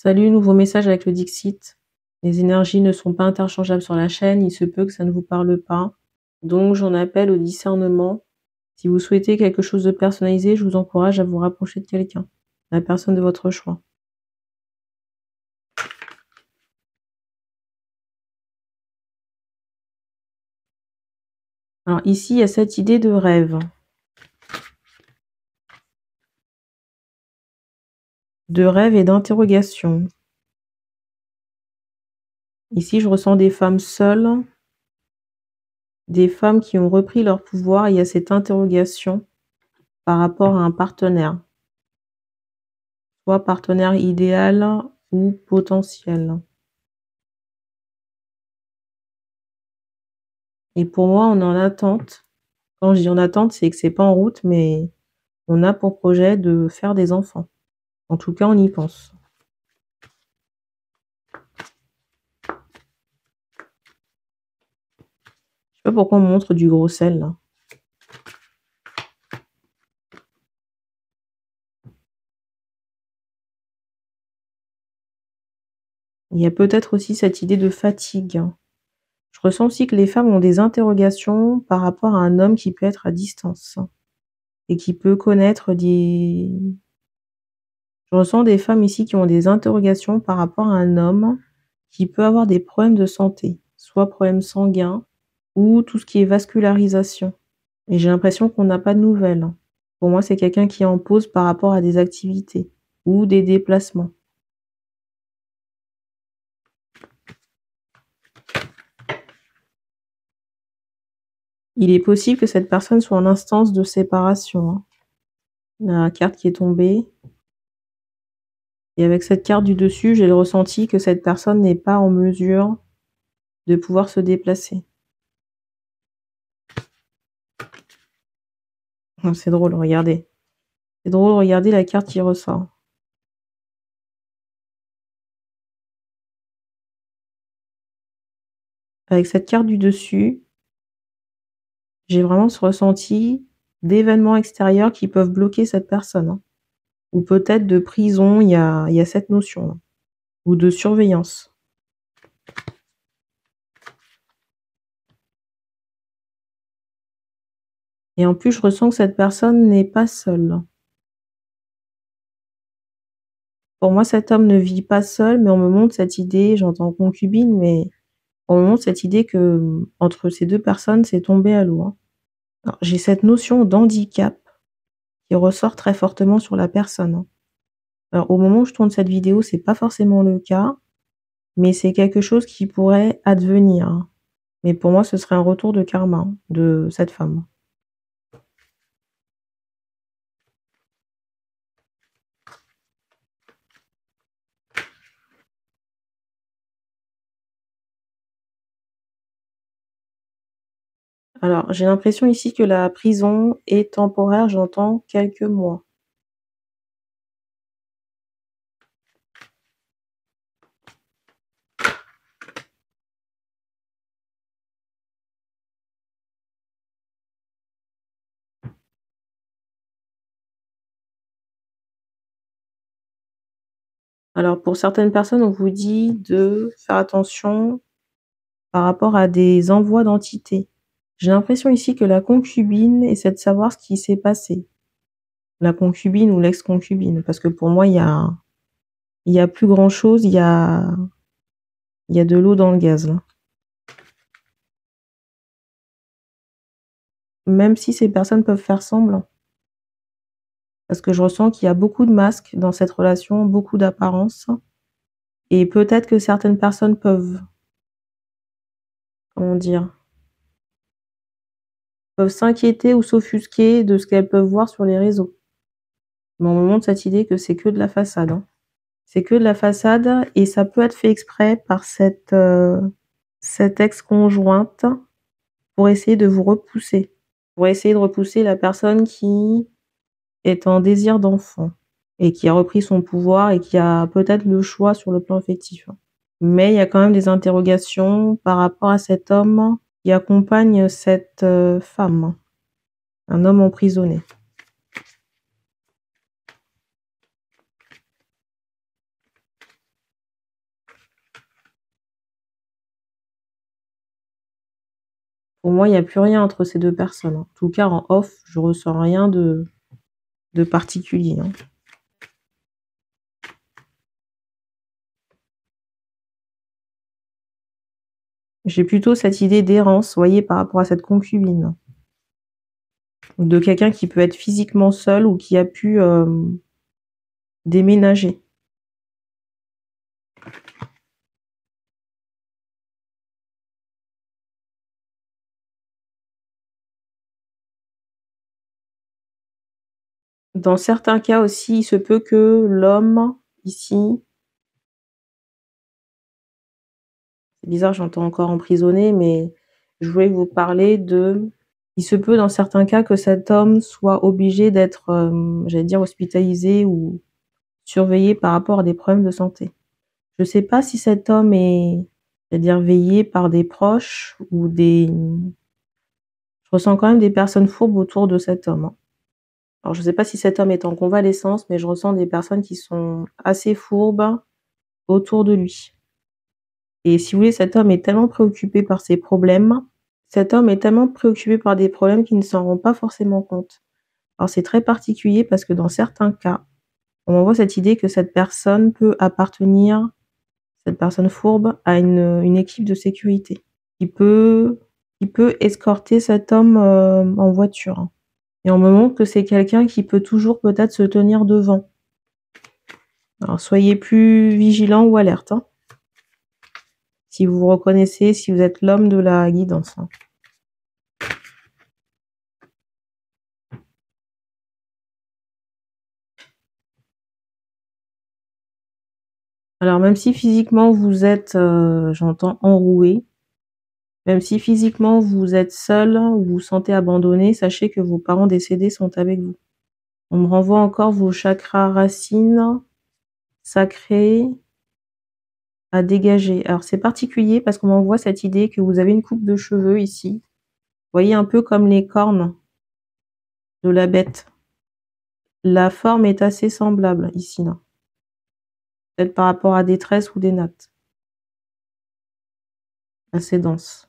Salut, nouveau message avec le Dixit. Les énergies ne sont pas interchangeables sur la chaîne, il se peut que ça ne vous parle pas. Donc j'en appelle au discernement. Si vous souhaitez quelque chose de personnalisé, je vous encourage à vous rapprocher de quelqu'un, la personne de votre choix. Alors ici, il y a cette idée de rêve. De rêve et d'interrogation. Ici, je ressens des femmes seules, des femmes qui ont repris leur pouvoir. Il y a cette interrogation par rapport à un partenaire. Soit partenaire idéal ou potentiel. Et pour moi, on est en attente. Quand je dis en attente, c'est que c'est pas en route, mais on a pour projet de faire des enfants. En tout cas, on y pense. Je sais pas pourquoi on me montre du gros sel, là. Il y a peut-être aussi cette idée de fatigue. Je ressens aussi que les femmes ont des interrogations par rapport à un homme qui peut être à distance et qui peut connaître des... Je ressens des femmes ici qui ont des interrogations par rapport à un homme qui peut avoir des problèmes de santé, soit problèmes sanguins ou tout ce qui est vascularisation. Et j'ai l'impression qu'on n'a pas de nouvelles. Pour moi, c'est quelqu'un qui est en pause par rapport à des activités ou des déplacements. Il est possible que cette personne soit en instance de séparation. La carte qui est tombée. Et avec cette carte du dessus, j'ai le ressenti que cette personne n'est pas en mesure de pouvoir se déplacer. C'est drôle, regardez. C'est drôle, regardez la carte qui ressort. Avec cette carte du dessus, j'ai vraiment ce ressenti d'événements extérieurs qui peuvent bloquer cette personne. Ou peut-être de prison, il y a cette notion. Ou de surveillance. Et en plus, je ressens que cette personne n'est pas seule. Pour moi, cet homme ne vit pas seul, mais on me montre cette idée, j'entends concubine, mais on me montre cette idée que entre ces deux personnes, c'est tombé à l'eau. Alors, j'ai cette notion d'handicap qui ressort très fortement sur la personne. Alors, au moment où je tourne cette vidéo, c'est pas forcément le cas, mais c'est quelque chose qui pourrait advenir. Mais pour moi, ce serait un retour de karma de cette femme. Alors, j'ai l'impression ici que la prison est temporaire, j'entends quelques mois. Alors, pour certaines personnes, on vous dit de faire attention par rapport à des envois d'entités. J'ai l'impression ici que la concubine essaie de savoir ce qui s'est passé. La concubine ou l'ex-concubine, parce que pour moi, il y a plus grand-chose, il y a de l'eau dans le gaz, là. Même si ces personnes peuvent faire semblant. Parce que je ressens qu'il y a beaucoup de masques dans cette relation, beaucoup d'apparence. Et peut-être que certaines personnes peuvent, comment dire, peuvent s'inquiéter ou s'offusquer de ce qu'elles peuvent voir sur les réseaux. Mais on me montre cette idée que c'est que de la façade. C'est que de la façade et ça peut être fait exprès par cette ex-conjointe pour essayer de vous repousser. Pour essayer de repousser la personne qui est en désir d'enfant et qui a repris son pouvoir et qui a peut-être le choix sur le plan affectif. Mais il y a quand même des interrogations par rapport à cet homme qui accompagne cette femme, un homme emprisonné. Pour moi, il y a plus rien entre ces 2 personnes, hein. En tout cas, en off, je ressens rien de particulier, hein. J'ai plutôt cette idée d'errance, vous voyez, par rapport à cette concubine. Ou de quelqu'un qui peut être physiquement seul ou qui a pu, déménager. Dans certains cas aussi, il se peut que l'homme, ici, c'est bizarre, j'entends encore emprisonné, mais je voulais vous parler de il se peut dans certains cas que cet homme soit obligé d'être, j'allais dire hospitalisé ou surveillé par rapport à des problèmes de santé. Je sais pas si cet homme est, j'allais dire veillé par des proches ou des je ressens quand même des personnes fourbes autour de cet homme, hein. Alors je sais pas si cet homme est en convalescence, mais je ressens des personnes qui sont assez fourbes autour de lui. Et si vous voulez, cet homme est tellement préoccupé par ses problèmes, cet homme est tellement préoccupé par des problèmes qu'il ne s'en rend pas forcément compte. Alors c'est très particulier parce que dans certains cas, on m'envoie cette idée que cette personne peut appartenir, cette personne fourbe, à une équipe de sécurité qui peut escorter cet homme, en voiture, hein. Et on me montre que c'est quelqu'un qui peut toujours peut-être se tenir devant. Alors soyez plus vigilants ou alertes, hein, si vous vous reconnaissez, si vous êtes l'homme de la guidance, hein. Alors même si physiquement vous êtes, j'entends enroué, même si physiquement vous êtes seul ou vous vous sentez abandonné, sachez que vos parents décédés sont avec vous. On me renvoie encore vos chakras racines sacrés à dégager. Alors c'est particulier parce qu'on m'envoie cette idée que vous avez une coupe de cheveux ici. Vous voyez un peu comme les cornes de la bête. La forme est assez semblable ici, là. Peut-être par rapport à des tresses ou des nattes. Assez dense.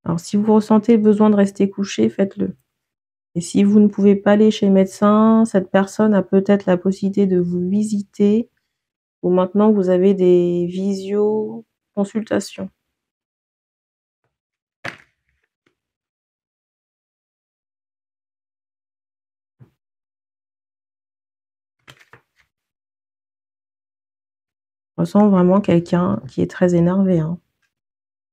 Alors si vous ressentez le besoin de rester couché, faites-le. Et si vous ne pouvez pas aller chez le médecin, cette personne a peut-être la possibilité de vous visiter ou maintenant vous avez des visio-consultations. Je ressens vraiment quelqu'un qui est très énervé, hein.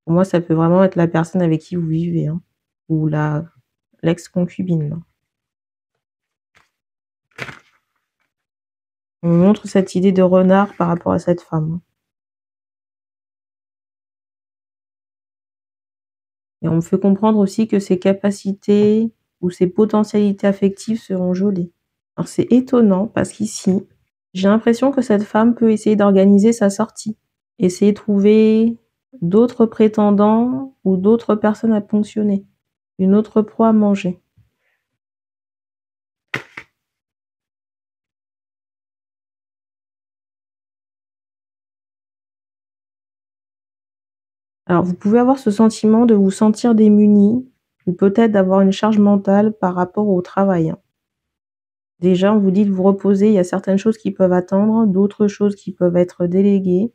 Pour moi, ça peut vraiment être la personne avec qui vous vivez, hein, ou la l'ex-concubine, là. On me montre cette idée de renard par rapport à cette femme, hein. Et on me fait comprendre aussi que ses capacités ou ses potentialités affectives seront gelées. Alors c'est étonnant parce qu'ici, j'ai l'impression que cette femme peut essayer d'organiser sa sortie, essayer de trouver d'autres prétendants ou d'autres personnes à ponctionner, une autre proie à manger. Alors vous pouvez avoir ce sentiment de vous sentir démuni ou peut-être d'avoir une charge mentale par rapport au travail, hein. Déjà, on vous dit de vous reposer, il y a certaines choses qui peuvent attendre, d'autres choses qui peuvent être déléguées.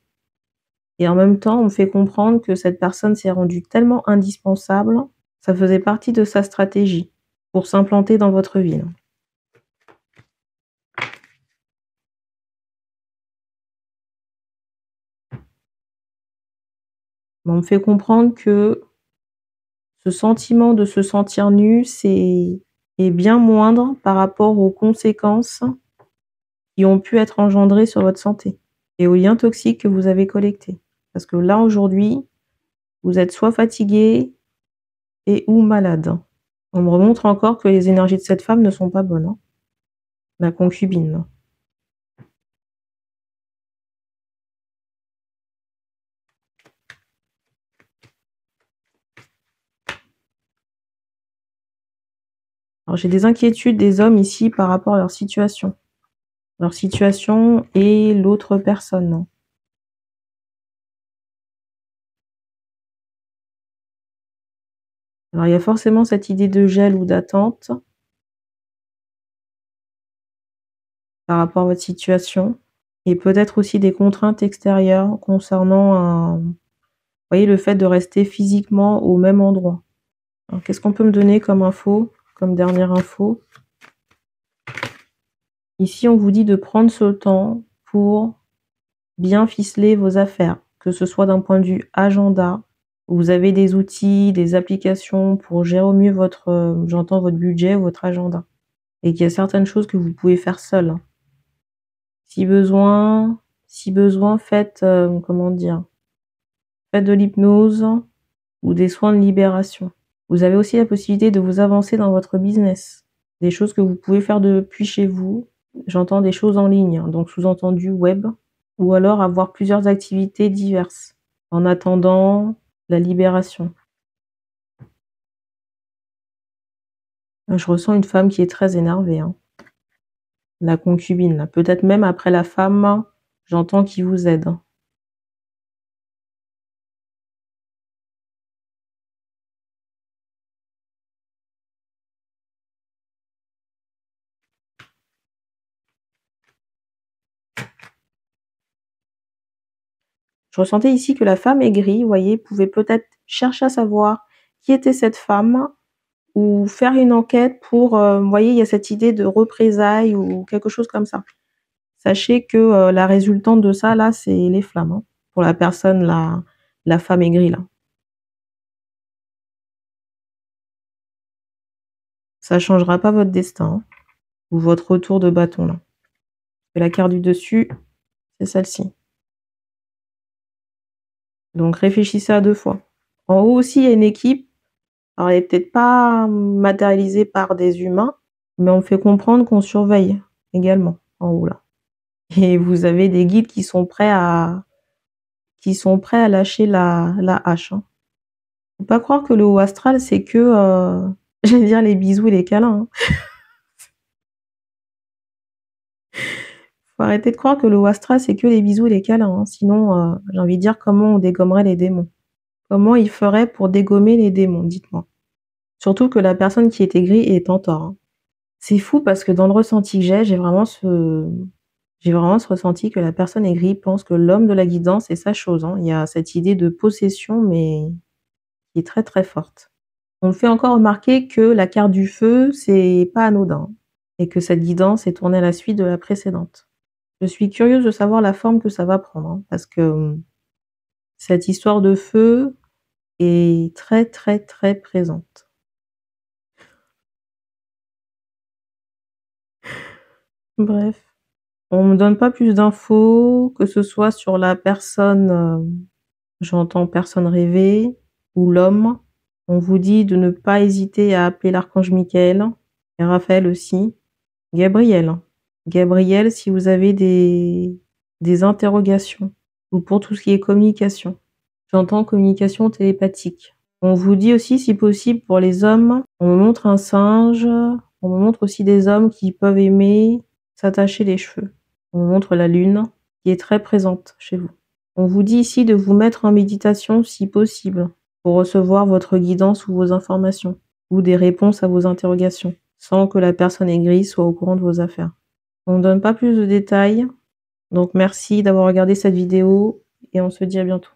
Et en même temps, on me fait comprendre que cette personne s'est rendue tellement indispensable, ça faisait partie de sa stratégie pour s'implanter dans votre ville. Mais on me fait comprendre que ce sentiment de se sentir nu, est bien moindre par rapport aux conséquences qui ont pu être engendrées sur votre santé et aux liens toxiques que vous avez collectés. Parce que là, aujourd'hui, vous êtes soit fatigué et ou malade. On me remontre encore que les énergies de cette femme ne sont pas bonnes, hein, la concubine. Alors j'ai des inquiétudes des hommes ici par rapport à leur situation. leur situation et l'autre personne. Alors il y a forcément cette idée de gel ou d'attente par rapport à votre situation et peut-être aussi des contraintes extérieures concernant vous voyez, le fait de rester physiquement au même endroit. Alors qu'est-ce qu'on peut me donner comme info, comme dernière info? Ici, on vous dit de prendre ce temps pour bien ficeler vos affaires, que ce soit d'un point de vue agenda, où vous avez des outils, des applications pour gérer au mieux votre, j'entends votre budget, votre agenda. Et qu'il y a certaines choses que vous pouvez faire seul. Si besoin, faites, comment dire? Faites de l'hypnose ou des soins de libération. Vous avez aussi la possibilité de vous avancer dans votre business. Des choses que vous pouvez faire depuis chez vous. J'entends des choses en ligne, donc sous-entendu web, ou alors avoir plusieurs activités diverses en attendant la libération. Je ressens une femme qui est très énervée, hein. La concubine, là. Peut-être même après la femme, j'entends qui vous aide. Je ressentais ici que la femme aigrie, vous voyez, pouvait peut-être chercher à savoir qui était cette femme ou faire une enquête pour, vous voyez, il y a cette idée de représailles ou quelque chose comme ça. Sachez que, la résultante de ça, là, c'est les flammes, hein, pour la personne, la femme aigrie, là. Ça changera pas votre destin, hein, ou votre retour de bâton, là. Et la carte du dessus, c'est celle-ci. Donc réfléchissez à 2 fois. En haut aussi, il y a une équipe. Alors elle est peut-être pas matérialisée par des humains, mais on me fait comprendre qu'on surveille également en haut là. Et vous avez des guides qui sont prêts à lâcher la hache, hein. Faut pas croire que le haut astral, c'est que, j'allais dire les bisous et les câlins, hein. Faut arrêter de croire que le haut astral, c'est que les bisous et les câlins, hein. Sinon, j'ai envie de dire comment on dégommerait les démons? Comment ils feraient pour dégommer les démons? Dites-moi. Surtout que la personne qui est aigrie est en tort, hein. C'est fou parce que dans le ressenti que j'ai vraiment ce ressenti que la personne aigrie pense que l'homme de la guidance est sa chose, hein. Il y a cette idée de possession, mais qui est très, très forte. On me fait encore remarquer que la carte du feu, c'est pas anodin et que cette guidance est tournée à la suite de la précédente. Je suis curieuse de savoir la forme que ça va prendre, hein, parce que, cette histoire de feu est très, très, très présente. Bref. On me donne pas plus d'infos, que ce soit sur la personne, j'entends personne rêvée ou l'homme. On vous dit de ne pas hésiter à appeler l'archange Michael et Raphaël aussi. Gabriel. Gabriel, si vous avez des interrogations ou pour tout ce qui est communication. J'entends communication télépathique. On vous dit aussi, si possible, pour les hommes, on me montre un singe, on me montre aussi des hommes qui peuvent aimer s'attacher les cheveux. On vous montre la lune qui est très présente chez vous. On vous dit ici de vous mettre en méditation si possible pour recevoir votre guidance ou vos informations ou des réponses à vos interrogations sans que la personne aigrie soit au courant de vos affaires. On ne donne pas plus de détails, donc merci d'avoir regardé cette vidéo et on se dit à bientôt.